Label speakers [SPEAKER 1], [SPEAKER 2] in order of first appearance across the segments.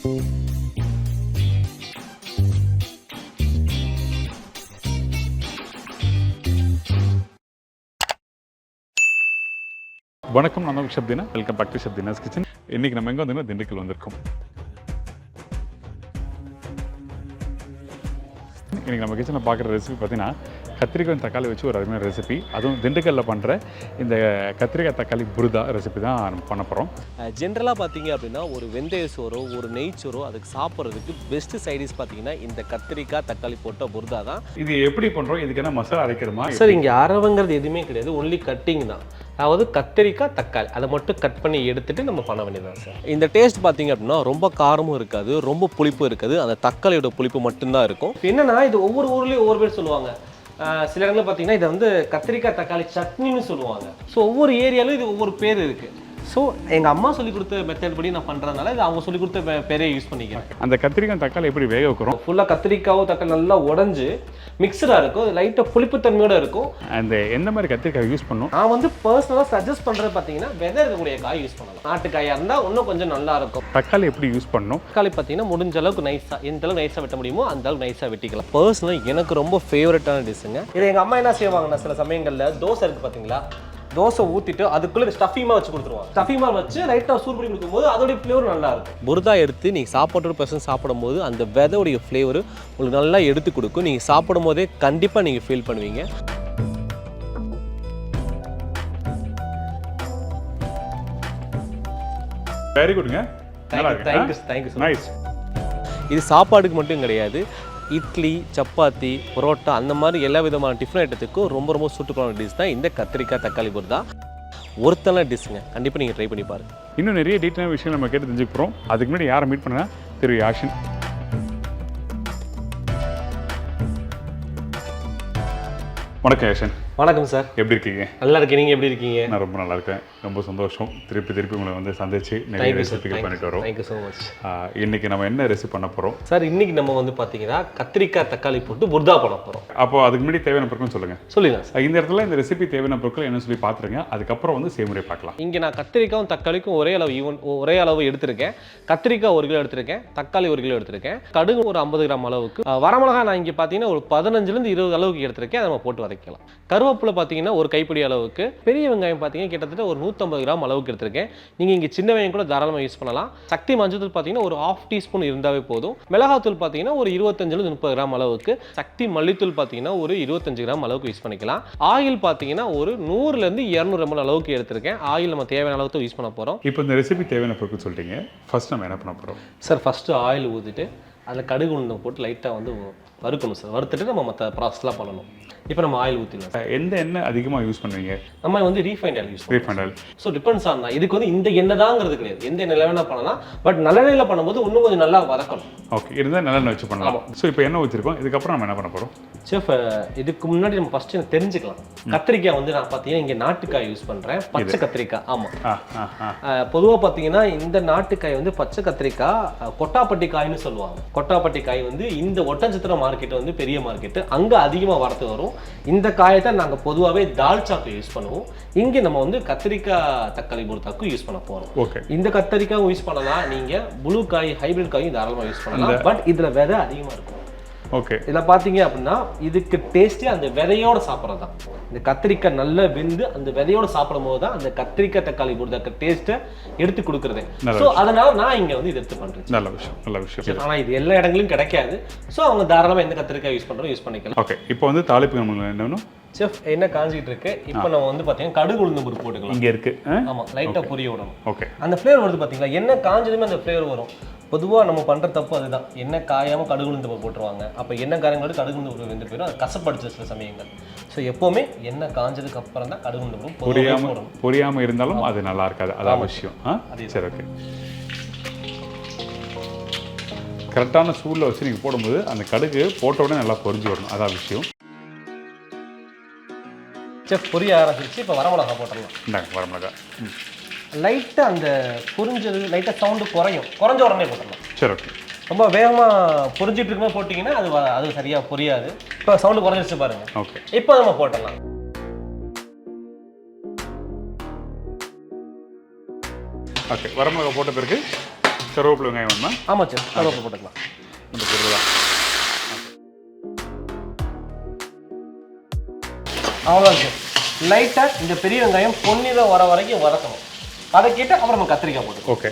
[SPEAKER 1] வணக்கம், நான் chef Dheena. Welcome back to chef Dheena's kitchen. இன்னைக்கு நம்ம எங்கே வந்தோம்னா திண்டுக்கல் வந்திருக்கோம். இன்னைக்கு நம்ம கிச்சனில் பார்க்குற ரெசிபி பார்த்தீங்கன்னா கத்திரிக்காய் தக்காளி வச்சு ஒரு அருமையான ரெசிபி. அதுவும் திண்டுக்கல்லில் பண்ணுற இந்த கத்திரிக்காய் தக்காளி புருதா ரெசிபி தான் நம்ம பண்ண போகிறோம்.
[SPEAKER 2] ஜென்ரலாக பார்த்தீங்க அப்படின்னா ஒரு வெந்தய சோறோ ஒரு நெய் சோறோ அதுக்கு சாப்பிட்றதுக்கு பெஸ்ட் சைடிஷ் பார்த்தீங்கன்னா இந்த கத்திரிக்காய் தக்காளி போட்ட புருதா தான்.
[SPEAKER 1] இது எப்படி பண்ணுறோம், இதுக்கு என்ன மசாலா அரைக்கிறோமா?
[SPEAKER 2] சார் இங்கே அரவங்கிறது எதுவுமே கிடையாது, ஒன்லி கட்டிங் தான். அதாவது கத்திரிக்காய் தக்காளி அதை மட்டும் கட் பண்ணி எடுத்துட்டு நம்ம பண்ண வேண்டியதான் சார். இந்த டேஸ்ட் பார்த்தீங்க அப்படின்னா ரொம்ப காரமும் இருக்காது, ரொம்ப புளிப்பும் இருக்காது, அந்த தக்காளியோட புளிப்பு மட்டும்தான் இருக்கும். என்னன்னா இது ஒவ்வொரு ஊர்லேயும் ஒவ்வொரு பேர் சொல்லுவாங்க. சில இடங்களில் பார்த்தீங்கன்னா இதை வந்து கத்திரிக்காய் தக்காளி சட்னின்னு சொல்லுவாங்க. ஸோ ஒவ்வொரு ஏரியாலும் இது ஒவ்வொரு பேர் இருக்குது. ஸோ எங்கள் அம்மா சொல்லிக் கொடுத்த மெத்தட் படி நான் பண்ணுறதுனால இது அவங்க சொல்லிக் கொடுத்த பேரே யூஸ் பண்ணிக்கிறேன்.
[SPEAKER 1] அந்த கத்திரிக்காய் தக்காளி எப்படி வேக வைக்கிறோம்?
[SPEAKER 2] ஃபுல்லாக கத்திரிக்காவும் தக்காளி நல்லா உடஞ்சி மிக்சடாக இருக்கும், லைட்டாக புளிப்புத்தன்மையோடு இருக்கும்.
[SPEAKER 1] அந்த எந்த மாதிரி கத்திரிக்காய் யூஸ் பண்ணும்?
[SPEAKER 2] நான் வந்து பர்சனலாக சஜஸ்ட் பண்ணுறது பார்த்தீங்கன்னா வெதை இருக்கக்கூடிய காய் யூஸ் பண்ணலாம். நாட்டுக்காயாக இருந்தால் இன்னும் கொஞ்சம் நல்லா இருக்கும்.
[SPEAKER 1] தக்காளி எப்படி யூஸ் பண்ணணும்?
[SPEAKER 2] தக்காளி பார்த்தீங்கன்னா முடிஞ்ச அளவுக்கு நைஸாக, எந்த அளவுக்கு நைஸாக வெட்ட முடியுமோ அந்த அளவுக்கு நைஸாக வெட்டிக்கலாம். பர்சனலாக எனக்கு ரொம்ப ஃபேவரட்டான டிஷ்ஷுங்க இது. எங்கள் அம்மா என்ன செய்வாங்கன்னா சில சமயங்களில் தோசை இருக்குது பார்த்தீங்களா, தோசை ஊற்றிட்டு அதுக்குள்ளே ஸ்டஃபிங்காக வச்சு கொடுத்துருவாங்க. ஸ்டஃபிங்காக வச்சு லைட்டாக சூடு பண்ணி கொடுக்கும்போது அதோடைய ஃப்ளேவர் நல்லா இருக்கும். புருதா எடுத்து நீங்கள் சாப்பாட்டோட பர்சன் சாப்பிடும்போது அந்த விதையுடைய ஃப்ளேவர் உங்களுக்கு நல்லா எடுத்து கொடுக்கும். நீங்கள் சாப்பிடும் போதே கண்டிப்பாக நீங்கள் ஃபீல் பண்ணுவீங்க.
[SPEAKER 1] வெரி குட்ங்க.
[SPEAKER 2] தேங்க்யூ. நைஸ். இது சாப்பாடுக்கு மட்டும் கிடையாது, இட்லி, சப்பாத்தி, பரோட்டா அந்த மாதிரி எல்லா விதமான டிஃபன் ஐட்டத்துக்கும் ரொம்ப ரொம்ப சூட்டபுளான டிஷ் தான் இந்த கத்திரிக்காய் தக்காளி புருதா. ஒருத்தன டிஷ்ஷுங்க, கண்டிப்பாக நீங்கள் ட்ரை பண்ணி பாருங்கள்.
[SPEAKER 1] இன்னும் நிறைய டீட்டெயிலான விஷயம் நம்ம கேட்டு தெரிஞ்சுக்க போகிறோம். அதுக்கு முன்னாடி யாரை மீட் பண்ணா திரு யாசின். வணக்கம் யாசின்.
[SPEAKER 2] வணக்கம் சார்,
[SPEAKER 1] எப்படி இருக்கீங்க?
[SPEAKER 2] நல்லா இருக்கேன், நீங்கள் எப்படி இருக்கீங்க?
[SPEAKER 1] நான் ரொம்ப நல்லா இருக்கேன், ரொம்ப சந்தோஷம். திருப்பி உங்களை வந்து சந்திச்சு நிறைய ரெசிபிகள் பண்ணிட்டு வரோம்.
[SPEAKER 2] Thank you so much.
[SPEAKER 1] இன்னைக்கு நம்ம என்ன ரெசிபி பண்ண போகிறோம்
[SPEAKER 2] சார்? இன்னைக்கு நம்ம வந்து பார்த்தீங்கன்னா கத்திரிக்காய் தக்காளி போட்டு புருதா பண்ண போகிறோம்.
[SPEAKER 1] அப்போ அதுக்கு முன்னாடி தேவையான பொருட்கள்
[SPEAKER 2] சொல்லுங்க சார்.
[SPEAKER 1] இந்த இடத்துல இந்த ரெசிபி தேவையான பொருட்கள் என்ன சொல்லி பார்த்துருங்க, அதுக்கப்புறம் வந்து செய்முறை பார்க்கலாம்.
[SPEAKER 2] இங்கே நான் கத்திரிக்காயும் தக்காளிக்கும் ஒரே அளவு எடுத்திருக்கேன். கத்திரிக்காய் 1 கிலோ எடுத்திருக்கேன், தக்காளி 1 கிலோ எடுத்திருக்கேன், கடுகு ஒரு 50 கிராம் அளவுக்கு, வரமிளகா நான் இங்கே பார்த்தீங்கன்னா ஒரு 15லேருந்து 20 அளவுக்கு எடுத்திருக்கேன். அதை நம்ம போட்டு வதக்கலாம். கருவேப்பிலை பார்த்தீங்கன்னா ஒரு கைப்பிடி அளவுக்கு, பெரிய வெங்காயம் பார்த்தீங்கன்னா கிட்டத்தட்ட ஒரு 150 கிராம் அளவுக்கு எடுத்திருக்கேன். நீங்கள் இங்கே சின்ன வெங்காயம் கூட தாராளமாக யூஸ் பண்ணலாம். சக்தி மஞ்சள் பார்த்தீங்கன்னா ஒரு 1/2 டீஸ்பூன் இருந்தாவே போதும். மிளகாத்தூள் பார்த்தீங்கன்னா ஒரு 25லேருந்து 30 கிராம் அளவுக்கு, சக்தி மல்லித்தூள் பார்த்தீங்கன்னா ஒரு 25 கிராம் அளவுக்கு யூஸ் பண்ணிக்கலாம். ஆயில் பார்த்தீங்கன்னா ஒரு 100லேருந்து 200 ml அளவுக்கு எடுத்திருக்கேன். ஆயில் நம்ம தேவையான அளவுக்கு யூஸ் பண்ண போகிறோம்.
[SPEAKER 1] இப்போ இந்த ரெசிபி தேவையான பொருட்கள் சொல்லிட்டீங்க, ஃபர்ஸ்ட் நம்ம என்ன பண்ண போகிறோம்?
[SPEAKER 2] சார் ஃபஸ்ட்டு ஆயில் ஊற்றிட்டு அதில் கடுகு உளுந்தம் போட்டு லைட்டாக வந்து வறுக்கணும் சார். வறுத்துட்டு நம்ம மற்ற ப்ராசஸ்லாம் பண்ணணும். இப்போ நம்ம ஆயில் ஊற்றிடலாம் சார்.
[SPEAKER 1] எந்த எண்ணெய் அதிகமாக யூஸ் பண்ணுவீங்க?
[SPEAKER 2] நம்ம வந்து refined oil use
[SPEAKER 1] refined oil.
[SPEAKER 2] So depends on தான். இதுக்கு வந்து இந்த எண்ணெய் தாங்கிறது கிடையாது, எந்த எண்ணெய் வேணால் பண்ணலாம். பட் நல்லெண்ணெயில் பண்ணும்போது இன்னும் கொஞ்சம் நல்லா வதக்கணும்.
[SPEAKER 1] ஓகே, இருந்தால் நல்லெண்ணெய் வச்சு பண்ணலாம். ஸோ இப்போ எண்ணெய் ஊற்றிருக்கோம், இதுக்கப்புறம் நம்ம என்ன பண்ண போகிறோம்?
[SPEAKER 2] செஃப் இதுக்கு முன்னாடி நம்ம ஃபர்ஸ்ட் தெரிஞ்சுக்கலாம். கத்திரிக்காய் வந்து நான் பார்த்தீங்கன்னா இங்கே நாட்டுக்காய் யூஸ் பண்ணுறேன், பச்சை கத்திரிக்காய். ஆமாம், பொதுவாக பார்த்தீங்கன்னா இந்த நாட்டுக்காய் வந்து பச்சை கத்திரிக்காய் கொட்டாப்பட்டி காய்னு சொல்லுவாங்க. கொட்டாப்பட்டி காய் வந்து இந்த ஒட்டன்சத்திரம் மார்க்கெட் வந்து பெரிய மார்க்கெட்டு, அங்கே அதிகமாக வரத்து வரும். இந்த காயை தான் நாங்கள் பொதுவாகவே தால்ச்சாக்கு யூஸ் பண்ணுவோம். இங்கே நம்ம வந்து கத்திரிக்காய் தக்காளி புருதாக்கு யூஸ் பண்ண போகிறோம்.
[SPEAKER 1] ஓகே,
[SPEAKER 2] இந்த கத்திரிக்காய் யூஸ் பண்ணலாம், நீங்கள் ப்ளூ காய் ஹைபிரிட் காயும் தாராளமாக யூஸ் பண்ணலாம். பட் இதில் விதை அதிகமாக இருக்கும்.
[SPEAKER 1] ஓகே,
[SPEAKER 2] இதில் பார்த்தீங்க அப்படின்னா இதுக்கு டேஸ்ட்டே அந்த விதையோட சாப்பிட்றது தான். இந்த கத்திரிக்காய் நல்லா வெந்து அந்த விதையோட சாப்பிடும் போது தான் அந்த கத்திரிக்காய் தக்காளி புருதாக்கு டேஸ்ட்டை எடுத்து கொடுக்குறது. ஸோ அதனால நான் இங்கே வந்து இதை எடுத்து பண்ணுறேன்.
[SPEAKER 1] நல்ல விஷயம்.
[SPEAKER 2] ஆனால் இது எல்லா இடங்களிலும் கிடைக்காது. ஸோ அவங்க தாராளமாக எந்த கத்திரிக்காய் யூஸ் பண்ணுறோம் யூஸ் பண்ணிக்கலாம்.
[SPEAKER 1] ஓகே, இப்போ வந்து தாளிப்பு நம்ம என்ன
[SPEAKER 2] செஃப் என்ன காஞ்சிட்டு இருக்கு. இப்போ நம்ம வந்து பார்த்தீங்கன்னா கடுகு உளுந்து பருப்பு போட்டுக்கலாம்.
[SPEAKER 1] இங்கே இருக்கு.
[SPEAKER 2] ஆமாம், லைட்டாக பொரிய விடணும்.
[SPEAKER 1] ஓகே,
[SPEAKER 2] அந்த ஃப்ளேவர் வருது பார்த்தீங்களா, என்ன காஞ்சதுமே அந்த ஃப்ளேவர் வரும். பொதுவாக நம்ம பண்ணுற தப்பு அதுதான், என்ன காயாமல் கடுகு உளுந்து பருப்பு போட்டுருவாங்க. அப்போ என்ன காரங்களோட கடுகு உளுந்து பருப்பு வெந்து போயிடும், அது கசப்படுச்சு சில சமயங்கள். ஸோ எப்போவுமே என்ன காஞ்சதுக்கு அப்புறம் தான் கடுகு உளுந்து பருப்பு
[SPEAKER 1] பொரியாமல் இருந்தாலும் அது நல்லா இருக்காது. அதான் விஷயம். சரி, ஓகே. கரெக்டான சூடில் வச்சு நீங்கள் போடும்போது அந்த கடுகு போட்ட உடனே நல்லா பொரிஞ்சு வரணும். அதான் விஷயம்.
[SPEAKER 2] செஃப் பொரிய ஆரம்பிச்சு இப்போ வரமிளகா போட்டுடலாம்.
[SPEAKER 1] இந்தாங்க வரமிளகா.
[SPEAKER 2] லைட்டாக அந்த பொரிஞ்சது லைட்டாக சவுண்டு குறைஞ்ச உடனே போட்டுடலாம்.
[SPEAKER 1] சரி, ஓகே.
[SPEAKER 2] ரொம்ப வேகமாக பொரிஞ்சிட்டு இருக்கும்போது போட்டிங்கன்னா அது சரியாக பொரியாது. இப்போ சவுண்டு குறைஞ்சிருச்சு பாருங்க.
[SPEAKER 1] ஓகே,
[SPEAKER 2] இப்போ நம்ம போட்டுடலாம்.
[SPEAKER 1] ஓகே, வரமிளகா போட்ட பிறகு கருவேப்பிலை வெங்காயம் வேணுமா?
[SPEAKER 2] ஆமாம் சார், கருவேப்பிலை போட்டுக்கலாம்.
[SPEAKER 1] இந்த பொருள் தான்.
[SPEAKER 2] அவ்வளோதான் சார். லைட்டாக இந்த பெரிய வெங்காயம் பொன்னிறம் வர வரைக்கும் வதக்கணும். வதக்கிட்டு அப்புறம் நம்ம கத்திரிக்காய் போட்டு.
[SPEAKER 1] ஓகே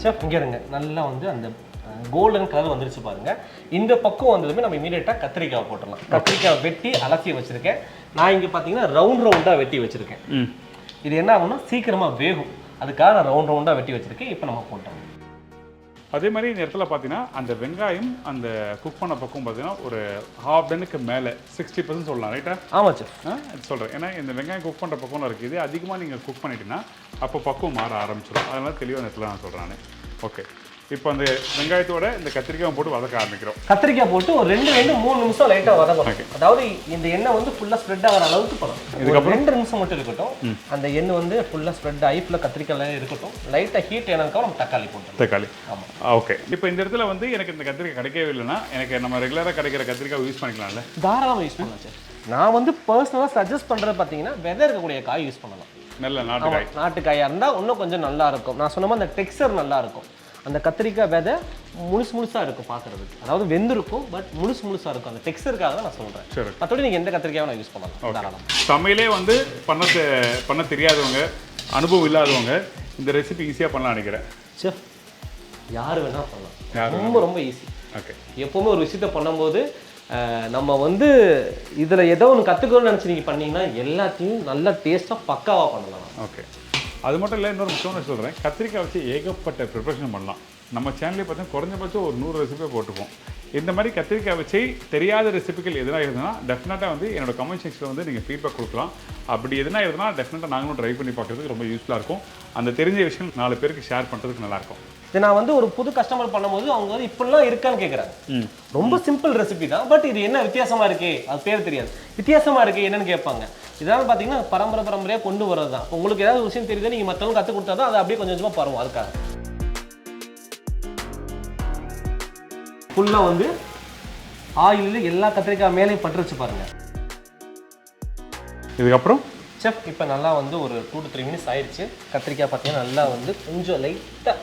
[SPEAKER 2] சார், இங்கே இருங்க. நல்லா வந்து அந்த கோல்டன் கலர் வந்துருச்சு பாருங்க. இந்த பக்கம் வந்ததுமே நம்ம இமீடியட்டாக கத்திரிக்காய் போட்டுடலாம். கத்திரிக்காய் வெட்டி அலசி வச்சிருக்கேன். நான் இங்கே பார்த்தீங்கன்னா ரவுண்டாக வெட்டி வச்சிருக்கேன். இது என்ன ஆகும்னா சீக்கிரமாக வேகும், அதுக்காக நான் ரவுண்டாக வெட்டி வச்சிருக்கேன். இப்போ நம்ம போட்டோம்.
[SPEAKER 1] அதே மாதிரி இந்த இடத்துல பார்த்தீங்கன்னா அந்த வெங்காயம் அந்த குக் பண்ண பக்கம் பார்த்தீங்கன்னா ஒரு ஹாஃப் டனுக்கு மேலே 60% சொல்லலாம், ரைட்டா?
[SPEAKER 2] ஆமாம் சார்,
[SPEAKER 1] சொல்கிறேன். ஏன்னா இந்த வெங்காயம் குக் பண்ணுற பக்கம் இருக்குது. இது அதிகமாக நீங்கள் குக் பண்ணிட்டீங்கன்னா அப்போ பக்குவம் மாற ஆரம்பிச்சிடும். அதனால தெளிவாக இந்த இடத்துல நான் சொல்கிறேன். ஓகே, இப்போ அந்த வெங்காயத்தோட இந்த கத்திரிக்காய் போட்டு வதக்க ஆரம்பிக்கிறோம்.
[SPEAKER 2] கத்திரிக்காய் போட்டு ஒரு 2-3 நிமிஷம் லைட்டாக வதக்கணும். அதாவது இந்த எண்ணெய் வந்து ஃபுல்லாக ஸ்ப்ரெட் ஆகிற அளவுக்கு பண்ணணும். இதுக்கப்புறம் 2 நிமிஷம் மட்டும் இருக்கட்டும். அந்த எண்ணெய் வந்து ஃபுல்லாக ஸ்ப்ரெட் ஆகி ஃபுல்லாக கத்திரிக்காய் இருக்கட்டும். லைட்டாக ஹீட் ஏனதுக்காக நம்ம தக்காளி போட்டோம்.
[SPEAKER 1] தக்காளி, ஆமாம். ஓகே, இப்போ இந்த இடத்துல வந்து எனக்கு இந்த கத்திரிக்காய் கிடைக்கவே இல்லைன்னா எனக்கு நம்ம ரெகுலராக கிடைக்கிற கத்திரிக்காய் யூஸ் பண்ணிக்கலாம்ல?
[SPEAKER 2] தாராளமாக யூஸ் பண்ணலாம் சார். நான் வந்து பர்சனலாக சஜஸ்ட் பண்ணுறது பார்த்தீங்கன்னா விதை இருக்கக்கூடிய காய் யூஸ் பண்ணலாம்.
[SPEAKER 1] நல்ல நாட்டுக்காய்,
[SPEAKER 2] நாட்டுக்காயாக இருந்தால் இன்னும் கொஞ்சம் நல்லா இருக்கும். நான் சொன்ன மாதிரி அந்த டெக்ஸ்சர் நல்லா இருக்கும். அந்த கத்திரிக்காய் விதை முழுசாக இருக்கும் பார்க்குறதுக்கு. அதாவது வெந்திருக்கும், பட் முழுசாக இருக்கும். அந்த டெக்ஸ்சருக்காக தான் நான் சொல்கிறேன்.
[SPEAKER 1] சரி,
[SPEAKER 2] மற்றபடி நீங்கள் எந்த கத்திரிக்காயும் நான் யூஸ் பண்ணலாம் தாராளம்.
[SPEAKER 1] சமையலே வந்து பண்ண தெரியாதவங்க, அனுபவம் இல்லாதவங்க இந்த ரெசிபி ஈஸியாக பண்ணலாம் நினைக்கிறேன்.
[SPEAKER 2] செஃப் யார் வேணால் பண்ணலாம், ரொம்ப ஈஸி.
[SPEAKER 1] ஓகே,
[SPEAKER 2] எப்போவுமே ஒரு விஷயத்தை பண்ணும்போது நம்ம வந்து இதில் ஏதோ ஒன்று கற்றுக்கணும்னு நினச்சி நீங்கள் பண்ணிங்கன்னா எல்லாத்தையும் நல்லா டேஸ்ட்டாக பக்காவாக பண்ணலாம்.
[SPEAKER 1] ஓகே, அது மட்டும் இல்லை, இன்னொரு விஷயம் சொல்கிறேன். கத்திரிக்காய் வச்சு ஏகப்பட்ட ப்ரிப்பரேஷன் பண்ணலாம். நம்ம சேனல்லே பார்த்தீங்கன்னா குறைஞ்சபட்சம் ஒரு 100 ரெசிபியை போட்டுப்போம். இந்த மாதிரி கத்திரிக்காய் வச்சு தெரியாத ரெசிபிகள் எதுனா இருந்ததுன்னா டெஃபினட்டாக வந்து என்னோட கமெண்ட் செக்ஷனில் வந்து நீங்கள் ஃபீட்பேக் கொடுக்கலாம். அப்படி எதுனா இருந்ததுன்னா டெஃபினட்டாக நாங்களும் ட்ரை பண்ணி பார்க்குறதுக்கு ரொம்ப யூஸ்ஃபுல்லாக இருக்கும். அந்த தெரிஞ்ச விஷயம் 4 பேருக்கு ஷேர் பண்ணுறதுக்கு நல்லாயிருக்கும்.
[SPEAKER 2] இது நான் வந்து ஒரு புது கஸ்டமர் பண்ணும்போது அவங்க வந்து இப்படிலாம் இருக்கான்னு கேட்குறாங்க. ரொம்ப சிம்பிள் ரெசிபி தான், பட் இது என்ன வித்தியாசமாக இருக்கே, அது பேர் தெரியாது, வித்தியாசமாக இருக்கே என்னன்னு கேட்பாங்க. இதெல்லாம் பார்த்தீங்கன்னா பரம்பரையாக கொண்டு வரது தான். உங்களுக்கு ஏதாவது விஷயம் தெரியுது, நீங்கள் மற்றவங்க கற்றுக் கொடுத்தா தான் அது அப்படியே கொஞ்சம் கொஞ்சமாக பரவும். அதுக்காக ஃபுல்லாக வந்து ஆயிலில் எல்லா கத்திரிக்காய் மேலேயும் பட்டு வச்சு பாருங்க.
[SPEAKER 1] இதுக்கப்புறம்
[SPEAKER 2] செஃப் இப்போ நல்லா வந்து ஒரு 2 to 3 மினிட்ஸ் ஆயிடுச்சு. கத்திரிக்காய் பார்த்தீங்கன்னா நல்லா வந்து கொஞ்சம் லைட்டாக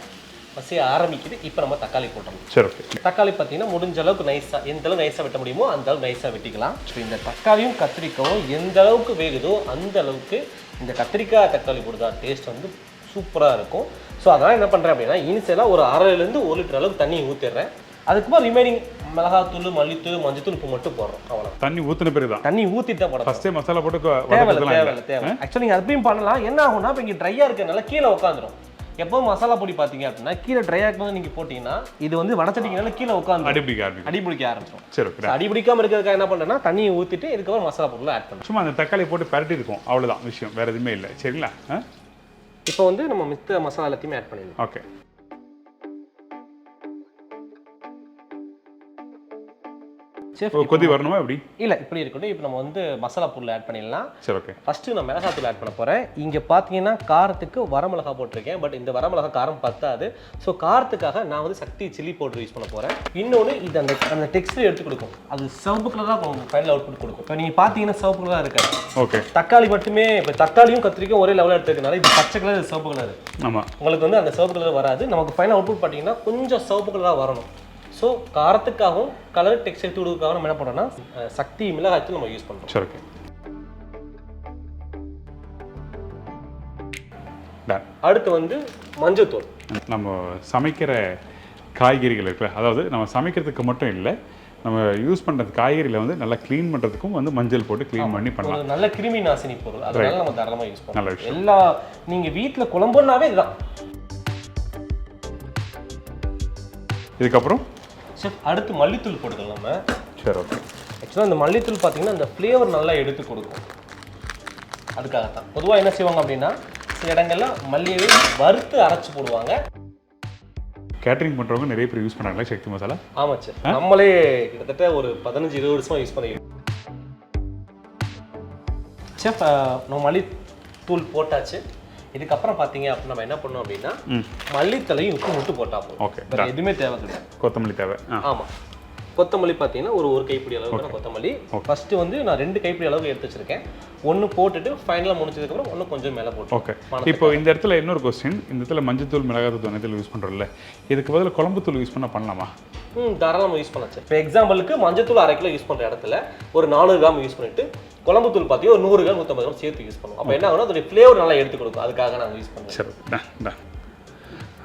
[SPEAKER 2] மசிய ஆரம்பிக்குது. இப்போ நம்ம தக்காளி போட்டோம்.
[SPEAKER 1] சரி, ஓகே.
[SPEAKER 2] தக்காளி பார்த்தீங்கன்னா முடிஞ்ச அளவுக்கு நைஸாக, எந்த அளவுக்கு நைஸாக வெட்ட முடியுமோ அந்த அளவுக்கு நைஸாக வெட்டிக்கலாம். ஸோ இந்த தக்காளியும் கத்திரிக்காயும் எந்த அளவுக்கு வேகுதோ அந்த அளவுக்கு இந்த கத்திரிக்காய் தக்காளி போடுதா டேஸ்ட் வந்து சூப்பராக இருக்கும். ஸோ அதனால் என்ன பண்ணுறேன் அப்படின்னா இனிஷியலாக ஒரு 1/2 1 லிட்டர் அளவுக்கு தண்ணி ஊற்றிடுறேன். அதுக்கப்புறம் ரிமைனிங் மிளகாத்தூள், மல்லித்தூள், மஞ்சத்தூள் உப்பு மட்டும் போடுறோம். அவ்வளோ. தண்ணி ஊற்றின பிறகு தான், தண்ணி ஊற்றிட்டு தான் போடுறோம். ஃபஸ்ட்டே மசாலா போட்டு தேவை. ஆக்சுவலி நீங்கள் அதுவும் பண்ணலாம். என்ன ஆகும்னா இப்போ இங்கே ட்ரையாக இருக்கிறதுனால கீழே உட்காந்துரும். எப்போவும் மசாலா பொடி பார்த்தீங்க அப்படின்னா கீழே ட்ரையாக இருக்கும்போது நீங்கள் போட்டிங்கன்னா இது வந்து வடச்சட்டிங்கனால கீழே உட்காந்து அடிபிடிக்க ஆரம்பிச்சிடும். சரி, அடிபிடிக்காமல் இருக்கிறதுக்காக என்ன பண்ணுறேன்னா தண்ணியை ஊற்றிட்டு இதுக்கப்புறம் மசாலா பொருள் ஆட் பண்ணுறோம். சும்மா அந்த தக்காளி போட்டு பரட்டி இருக்கும், அவ்வளோதான் விஷயம், வேறு எதுவுமே இல்லை. சரிங்களா? இப்போ வந்து நம்ம மித்த மசாலா எல்லாத்தையுமே ஆட் பண்ணிடலாம். ஓகே. கொதி வரணுமா எப்படி? இல்லை, இப்படி இருக்கட்டும். இப்போ நம்ம வந்து மசாலா பொருள் ஆட் பண்ணிடலாம். சரி, ஓகே. ஃபஸ்ட்டு நான் மிளகாத்தூள் ஆட் பண்ண போகிறேன். இங்கே பார்த்தீங்கன்னா காரத்துக்கு வரமிளகா போட்டிருக்கேன், பட் இந்த வரமிளகா காரம் பத்தாது. ஸோ காரத்துக்காக நான் வந்து சக்தி சில்லி பவுடர் யூஸ் பண்ண போகிறேன். இன்னொன்று இது அந்த டெக்ஸ்டர் எடுத்து கொடுக்கும், அது சிவப்பு கலராக ஃபைனல் அவுட்புட் கொடுக்கும். இப்போ நீங்கள் பார்த்தீங்கன்னா சிவப்பு கலராக இருக்காது. ஓகே. தக்காளி மட்டுமே, இப்போ தக்காளியும் கத்திரிக்காயும் ஒரே லெவலில் எடுத்துக்கிறதுனால இது பச்சை கலர், சிவப்பு கலர். ஆமாம், உங்களுக்கு வந்து அந்த சிவப்பு கலர் வராது. நமக்கு ஃபைனல் அவுட்புட் பார்த்தீங்கன்னா கொஞ்சம் சிவப்பு கலராக வரணும். ஸோ காரத்துக்காகவும் கலர் டெக்ஸ்டர் தூடுக்காகவும் நம்ம என்ன பண்ணுறோம்னா சக்தி மிளகாய்த்தூள் நம்ம யூஸ் பண்ணுறோம். சரி, ஓகே. அடுத்து வந்து மஞ்சத்தூள். நம்ம சமைக்கிற காய்கறிகள் இருக்குல்ல, அதாவது நம்ம சமைக்கிறதுக்கு மட்டும் இல்லை, நம்ம யூஸ் பண்ணுறது காய்கறியில் வந்து நல்லா க்ளீன் பண்ணுறதுக்கும் வந்து மஞ்சள் போட்டு க்ளீன் பண்ணி பண்ணலாம். நல்ல கிருமி நாசினி பொருள், அதனால நம்ம தாராளமாக யூஸ் பண்ணலாம். நல்ல விஷயம். எல்லா நீங்கள் வீட்டில் குழம்புனாவே இதுதான். இதுக்கப்புறம் செஃப் அடுத்து மல்லித்தூள் போட்டுக்கலாம் நம்ம. சரி, ஓகே. ஆக்சுவலாக இந்த மல்லித்தூள் பார்த்தீங்கன்னா அந்த ஃப்ளேவர் நல்லா எடுத்து கொடுக்கும். அதுக்காகத்தான் பொதுவாக என்ன செய்வாங்க அப்படின்னா சில இடங்கள்ல மல்லியவே வறுத்து அரைச்சி போடுவாங்க. கேட்டரிங் பண்ணுறவங்க நிறைய பேர் யூஸ் பண்ணுறாங்களா சக்தி மசாலா? ஆமாம் சார், நம்மளே கிட்டத்தட்ட ஒரு 15-20 வருஷமாக யூஸ் பண்ணிக்கிறோம். செஃப் நம்ம மல்லித்தூள் போட்டாச்சு. இதுக்கப்புறம் பார்த்தீங்க அப்படின்னா நம்ம என்ன பண்ணோம் அப்படின்னா மல்லித்தலையும் உப்பு மட்டும் போட்டா போதும். ஓகே, எதுவுமே தேவை கிடையாது. கொத்தமல்லி தேவை. ஆமாம், கொத்தமல்லி பார்த்தீங்கன்னா ஒரு கைப்பிடி அளவுக்கு கொத்தமல்லி ஃபர்ஸ்ட் வந்து நான் 2 கைப்பிடி அளவுக்கு எடுத்து வச்சிருக்கேன். ஒன்று போட்டுட்டு ஃபைனலாக முடிச்சதுக்கப்புறம் ஒன்று கொஞ்சம் மேலே போட்டு.
[SPEAKER 1] ஓகே, இப்போ இந்த இடத்துல இன்னொரு கொஸ்டின், இந்த இடத்துல மஞ்சத்தூள் மிளகாத்தூள் இதில் யூஸ் பண்ணுறோம்ல, இதுக்கு பதில் குழம்புத்தூள் யூஸ் பண்ணலாமா?
[SPEAKER 2] தாராளமாக யூஸ் பண்ணலாம் சார். இப்போ எக்ஸாம்பிளுக்கு மஞ்சத்தூள் 1/2 கிலோ யூஸ் பண்ணுற இடத்துல ஒரு 400 கிராம் யூஸ் பண்ணிட்டு குழம்புத்தூள் பார்த்தீங்கன்னா ஒரு 100 கிராம் 150 கிராம் சேர்த்து யூஸ் பண்ணுவோம். அப்போ என்ன ஆகும்னா அதோட ஃப்ளேவர் நல்லா எடுத்து கொடுக்கும். அதுக்காக நாங்கள் யூஸ் பண்ணுவோம்.
[SPEAKER 1] சரி,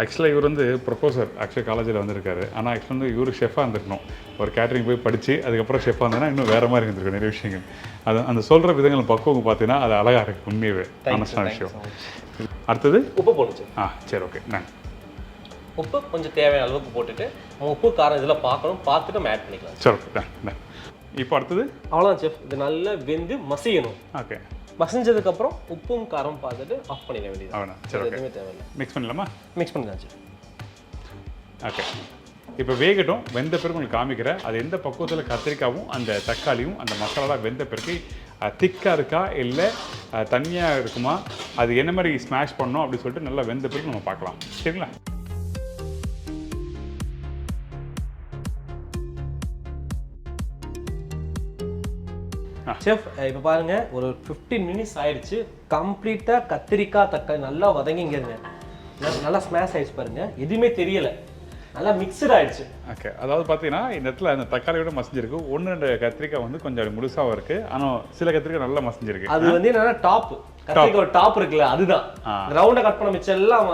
[SPEAKER 1] ஆக்சுவலாக இவர் வந்து ப்ரொஃபஸர் ஆக்சுவலி காலேஜில் வந்திருக்காரு. ஆனால் ஆக்சுவலாக வந்து இவர் ஷெஃபாக இருந்திருக்கணும். ஒரு கேட்டரிங் போய் படித்து அதுக்கப்புறம் ஷெஃபாக இருந்ததுன்னா இன்னும் வேறு மாதிரி இருந்திருக்கும் நிறைய விஷயங்கள். அது அந்த சொல்கிற விதங்கள் பக்குவம் பார்த்தீங்கன்னா அது அழகாக இருக்குது உண்மையாகவே. ஆனஸ்டான விஷயம். அடுத்தது
[SPEAKER 2] உப்பு போடுச்சு.
[SPEAKER 1] சரி, ஓகே.
[SPEAKER 2] உப்பு கொஞ்சம் தேவையான அளவுக்கு போட்டுட்டு உப்பு காரம் இதெல்லாம் பார்த்துட்டு நம்ம ஆட் பண்ணிக்கலாம்.
[SPEAKER 1] சரி, ஓகே. இப்போ அடுத்தது
[SPEAKER 2] அவ்வளோதான் செஃப். இது நல்லா வெந்து மசியணும்.
[SPEAKER 1] ஓகே,
[SPEAKER 2] மசிஞ்சதுக்கப்புறம் உப்பும் காரம் பார்த்துட்டு ஆஃப் பண்ணிட வேண்டியது.
[SPEAKER 1] சரி,
[SPEAKER 2] எதுவுமே தேவையில்லை.
[SPEAKER 1] மிக்ஸ் பண்ணலாமா?
[SPEAKER 2] மிக்ஸ் பண்ணிடலாம் சார்.
[SPEAKER 1] ஓகே, இப்போ வேகட்டும். வெந்த பிறகு உங்களுக்கு காமிக்கிறேன் அது எந்த பக்குவத்தில் கத்திரிக்காயும் அந்த தக்காளியும் அந்த மசாலாலாம் வெந்த பிறகு திக்காக இருக்கா இல்லை தண்ணியாக இருக்குமா, அது என்ன மாதிரி ஸ்மாஷ் பண்ணணும் அப்படின்னு சொல்லிட்டு நல்லா வெந்த பிறகு நம்ம பார்க்கலாம். சரிங்களா?
[SPEAKER 2] செஃப் இப்போ பாருங்க ஒரு 15 மினிட்ஸ் ஆயிடுச்சு. கம்ப்ளீட்டாக கத்திரிக்காய் தக்காளி நல்லா வதங்கிங்கிறங்க. நல்லா ஸ்மாஷ் ஆயிடுச்சு பாருங்க. எதுவுமே தெரியலை, நல்லா மிக்சட் ஆயிடுச்சு.
[SPEAKER 1] ஓகே, அதாவது பார்த்தீங்கன்னா இந்த இடத்துல அந்த தக்காளியோட மசிஞ்சிருக்கு. 1-2 கத்திரிக்காய் வந்து கொஞ்சம் முழுசாகவும் இருக்குது. ஆனால் சில கத்திரிக்காய் நல்லா மசிஞ்சிருக்கு.
[SPEAKER 2] அது வந்து என்னன்னா டாப் கத்திரிக்காய் டாப் இருக்குல்ல, அதுதான் ரவுண்டை கட் பண்ண மிச்சம் எல்லாம்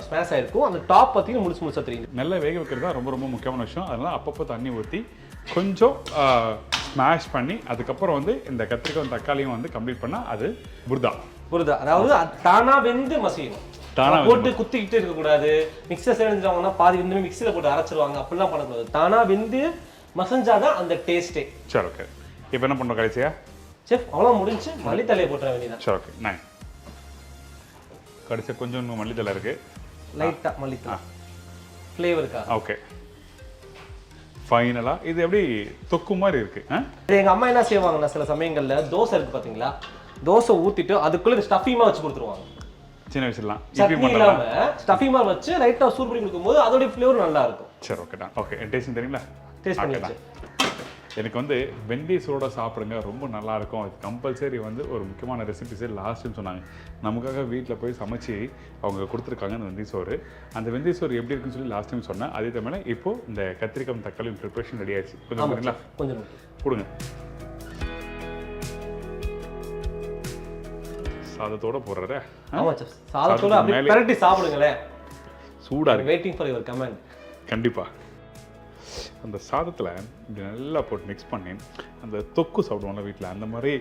[SPEAKER 2] ஸ்மாஷ் ஆயிருக்கும். அந்த டாப் பார்த்தீங்கன்னா முழுசா தெரியும்.
[SPEAKER 1] நல்லா வேக வைக்கிறது தான் ரொம்ப ரொம்ப முக்கியமான விஷயம். அதனால அப்பப்போ தண்ணி ஊற்றி கொஞ்சம் ஸ்மாஷ் பண்ணி அதுக்கப்புறம் வந்து இந்த கத்திரிக்காய் தக்காளியும் வந்து கம்ப்ளீட் பண்ணால் அது புர்தா.
[SPEAKER 2] அதாவது தானா வெந்து மசியணும். போட்டு குத்திக்கிட்டு இருக்கக்கூடாது. மிக்சர் செஞ்சுவாங்கன்னா பாதி வந்து மிக்சியில் போட்டு அரைச்சிருவாங்க. அப்படிலாம் பண்ணக்கூடாது. தானா வெந்து மசஞ்சாதான் அந்த டேஸ்ட்டே.
[SPEAKER 1] சரி, ஓகே. இப்போ என்ன பண்ணுறோம் கடைசியா
[SPEAKER 2] செஃப்? அவ்வளோ முடிஞ்சு மல்லித்தலையை போட்டுற வேண்டியதான்.
[SPEAKER 1] சரி, ஓகே. நான் கடைசியாக கொஞ்சம் இன்னும் மல்லித்தலை இருக்குது.
[SPEAKER 2] லைட்டாக மல்லித்தலை ஃப்ளேவருக்கா?
[SPEAKER 1] ஓகே, ஃபைனலாக இது எப்படி தொக்கு மாதிரி இருக்குது.
[SPEAKER 2] எங்கள் அம்மா என்ன செய்வாங்கன்னா சில சமயங்களில் தோசை இருக்குது பார்த்தீங்களா, தோசை ஊற்றிட்டு அதுக்குள்ளே ஸ்டஃபிங்காக வச்சு கொடுத்துருவாங்க.
[SPEAKER 1] சின்ன வயசுலாம்
[SPEAKER 2] சட்னி இல்லாமல் ஸ்டஃபிங்காக வச்சு லைட்டாக சூடு பண்ணி கொடுக்கும்போது அதோடைய ஃப்ளேவர் நல்லா இருக்கும்.
[SPEAKER 1] சரி, ஓகே. ஓகே, டேஸ்ட் தெரியுங்களா?
[SPEAKER 2] டேஸ்ட் பண்ணிடுச்சு.
[SPEAKER 1] எனக்கு வந்து வெந்தய சோடா சாப்பிடுங்க, ரொம்ப நல்லாயிருக்கும். அது கம்பல்சரி வந்து ஒரு முக்கியமான ரெசிபிஸே லாஸ்ட்டுன்னு சொன்னாங்க. நமக்காக வீட்டில் போய் சமைச்சு அவங்க கொடுத்துருக்காங்க அந்த வெந்தய சோறு. அந்த வெந்தய சோறு எப்படி இருக்குன்னு சொல்லி லாஸ்ட் டைம் சொன்னேன். அதே தமிழ் இப்போது இந்த கத்திரிக்காய் தக்காளி ப்ரிப்பரேஷன் ரெடி ஆயிடுச்சு. கொஞ்சம்
[SPEAKER 2] கொஞ்சம்
[SPEAKER 1] கொடுங்க. சாதத்தோட போடுற
[SPEAKER 2] சாதத்தோட அப்படியே பரட்டி சாப்பிடுங்களேன்.
[SPEAKER 1] சூடாக இருக்கு.
[SPEAKER 2] Waiting for your comment.
[SPEAKER 1] கண்டிப்பாக அந்த சாதத்தில் இப்படி நல்லா போட்டு மிக்ஸ் பண்ணி அந்த தொக்கு சாப்பிடுவோம்ல வீட்டில், அந்த மாதிரி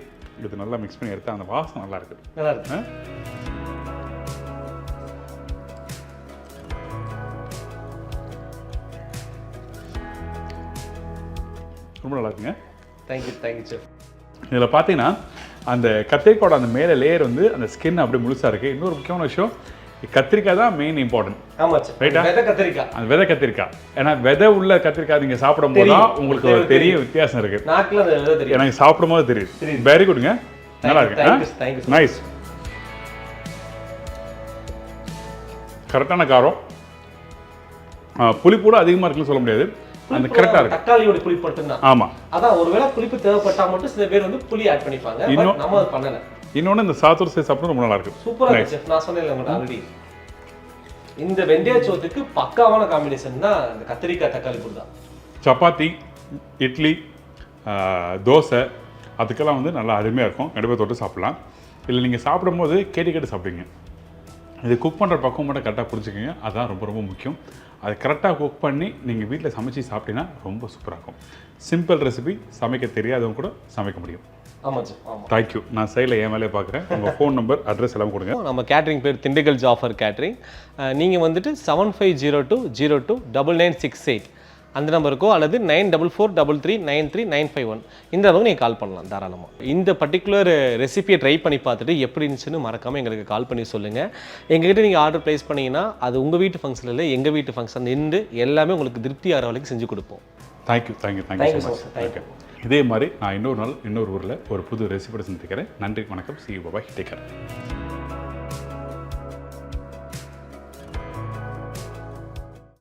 [SPEAKER 1] இது நல்லா மிக்ஸ் பண்ணி எடுத்தால் அந்த வாசம் நல்லா இருக்குது.
[SPEAKER 2] நல்லா இருக்கு.
[SPEAKER 1] ரொம்ப நல்லா இருக்குங்க.
[SPEAKER 2] Thank you chef.
[SPEAKER 1] இதில் பார்த்தீங்கன்னா அந்த கத்திரிக்காயோட அந்த மேலே லேயர் வந்து அந்த ஸ்கின் அப்படியே முழுசாக இருக்குது. இன்னொரு முக்கியமான விஷயம், கத்திரிக்காய் தான் மெயின் இம்பார்ட்டன்ட்.
[SPEAKER 2] ஆமாம் ரைட்டா? விதை கத்திரிக்காய்.
[SPEAKER 1] அந்த விதை கத்திரிக்காய். ஏன்னா விதை உள்ள கத்திரிக்காய் நீங்கள் சாப்பிடும் போது தான் உங்களுக்கு ஒரு பெரிய வித்தியாசம் இருக்குது.
[SPEAKER 2] நாக்கில் அந்த விதை தெரியும்.
[SPEAKER 1] எனக்கு சாப்பிடும் போது தெரியுது. வெரி குட்ங்க, நல்லா இருக்கு. நைஸ். கரெக்டான காரம். புளிப்போட அதிகமாக இருக்குன்னு சொல்ல முடியாது. அந்த கரெக்டாக இருக்கு.
[SPEAKER 2] தக்காளியோட புளிப்பு மட்டும் தான்.
[SPEAKER 1] ஆமாம், அதான்
[SPEAKER 2] ஒருவேளை புளிப்பு தேவைப்பட்டா மட்டும் சில பேர் வந்து புளி ஆட் பண்ணிப்பாங்க. இன்னும் நம்ம அது பண்ணல.
[SPEAKER 1] இன்னொன்று இந்த சாத்தூர் சேர்த்து சாப்பிட ரொம்ப நல்லா இருக்கு.
[SPEAKER 2] சூப்பராக இருக்கு செஃப். நான் சொன்னேன் உங்கள்கிட்ட ஆல்ரெடி, இந்த வெந்தய சோத்துக்கு பக்காவான காம்பினேஷன் தான் இந்த கத்திரிக்காய் தக்காளி புர்தா.
[SPEAKER 1] சப்பாத்தி, இட்லி, தோசை அதுக்கெல்லாம் வந்து நல்லா அருமையாக இருக்கும். கண்டிப்பாக தொட்டு சாப்பிட்லாம். இல்லை நீங்கள் சாப்பிடும்போது கேட்டு சாப்பிடுங்க. இது குக் பண்ணுற பக்கம் மட்டும் கரெக்டாக புரிஞ்சுக்கோங்க. அதுதான் ரொம்ப ரொம்ப முக்கியம். அது கரெக்டாக குக் பண்ணி நீங்கள் வீட்டில் சமைச்சு சாப்பிட்டீங்கன்னா ரொம்ப சூப்பராக இருக்கும். சிம்பிள் ரெசிபி, சமைக்க தெரியாதவங்க கூட சமைக்க முடியும்.
[SPEAKER 2] ஆமாம் சார், ஆமாம்.
[SPEAKER 1] தேங்க்யூ. நான் சைடில் என் வேலையை பார்க்குறேன். உங்கள் ஃபோன் நம்பர், அட்ரஸ் எல்லாம் கொடுங்க.
[SPEAKER 2] நம்ம கேட்ரிங் பேர் திண்டுக்கல் ஜாஃபர் கேட்ரிங். நீங்கள் வந்துட்டு 7502096968 அந்த நம்பருக்கோ அல்லது 9443393951 இந்த நம்பருக்கு நீங்கள் கால் பண்ணலாம் தாராளமாக. இந்த பர்டிகுலர் ரெசிபியை ட்ரை பண்ணி பார்த்துட்டு எப்படி இருந்துச்சுன்னு மறக்காமல் எங்களுக்கு கால் பண்ணி சொல்லுங்கள். எங்ககிட்ட நீங்கள் ஆர்டர் ப்ளேஸ் பண்ணிங்கன்னா அது உங்கள் வீட்டு ஃபங்க்ஷன் இல்லை, எங்கள் வீட்டு ஃபங்க்ஷன் நின்று எல்லாமே உங்களுக்கு திருப்தி ஆகிற வரைக்கும் செஞ்சு கொடுப்போம்.
[SPEAKER 1] தேங்க்யூ. இதே மாதிரி நான் இன்னொரு நாள் இன்னொரு ஊரில் ஒரு புது ரெசிபியோட சந்திக்கிறேன். நன்றி, வணக்கம். See you, bye-bye. Take care.